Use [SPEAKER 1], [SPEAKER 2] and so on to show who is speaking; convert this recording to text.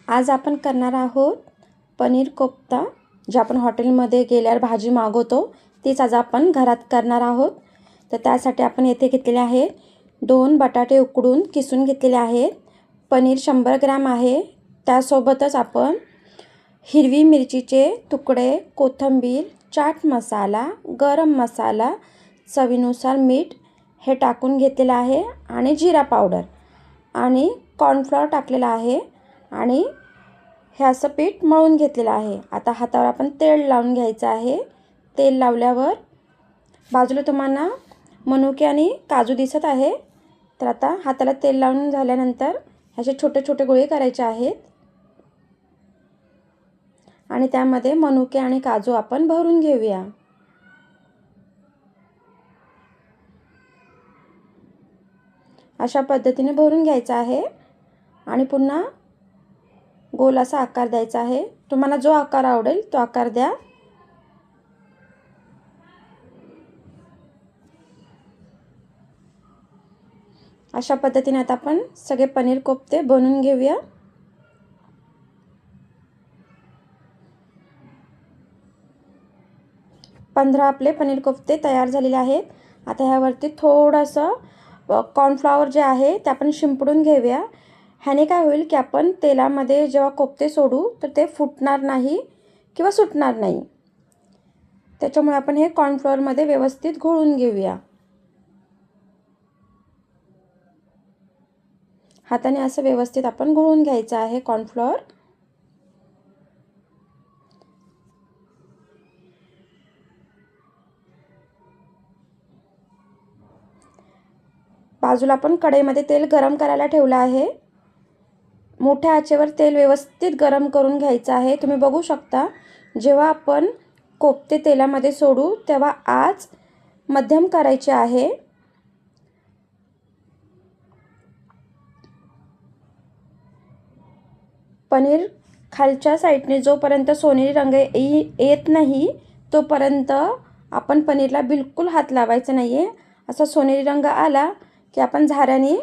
[SPEAKER 1] आज आपण करणार आहोत पनीर कोफ्ता। जे आपण हॉटेलमध्ये गेल्यावर भाजी मागवतो तीच आज आपण घरात करणार आहोत। तर त्यासाठी आपण येथे घेतलेले आहे 2 बटाटे उकडून किसून घेतलेले आहेत। पनीर 100 ग्रॅम आहे। त्यासोबतच आपण हिरवी मिरचीचे तुकडे, कोथिंबीर, चाट मसाला, गरम मसाला, चवीनुसार मीठ हे टाकून घेतलेले आहे आणि जिरा पावडर आणि कॉर्नफ्लोअर टाकलेला आहे आणि हे असं पीठ मळून घेतलेलं आहे। आता हातावर आपण तेल लावून घ्यायचं आहे। तेल लावल्यावर बाजूला तुम्हाला मनुके आणि काजू दिसत आहे। तर आता हाताला तेल लावून झाल्यानंतर असे छोटे छोटे गोळे करायचे आहेत आणि त्यामध्ये मनुके आणि काजू आपण भरून घेऊया। अशा पद्धतीने भरून घ्यायचा आहे आणि पुन्हा गोल असा आकार द्यायचा आहे। तुम्हाला जो आकार आवडेल तो आकार द्या। अशा पद्धतीने आता आपण सगळे पनीर कोफ्ते बनवून घेऊया। पंधरा आपले पनीर कोफ्ते तयार झालेले आहेत। आता ह्यावरती थोडंसं कॉर्नफ्लॉवर जे आहे ते आपण शिंपडून घेऊया। ह्याने काय होईल की आपण तेलामध्ये जेव्हा कोफ्ते सोडू तर ते फुटणार नाही किंवा सुटणार नाही। त्याच्यामुळे आपण हे कॉर्नफ्लॉवरमध्ये व्यवस्थित घोळून घेऊया। हाताने असं व्यवस्थित आपण घोळून घ्यायचं आहे कॉर्नफ्लॉवर। बाजूला आपण कढईमध्ये तेल गरम करायला ठेवलं आहे। मोठ्या आचेवर तेल व्यवस्थित गरम करून घ्यायचं आहे। तुम्ही बघू शकता जेव्हा आपण कोफ्ते तेलामध्ये सोडू तेव्हा आच मध्यम करायची आहे। पनीर खालच्या साईडने जोपर्यंत सोनेरी रंग येत नाही तोपर्यंत आपण पनीरला बिलकुल हात लावायचा नाहीये। असा सोनेरी रंग आला की आपण झाऱ्याने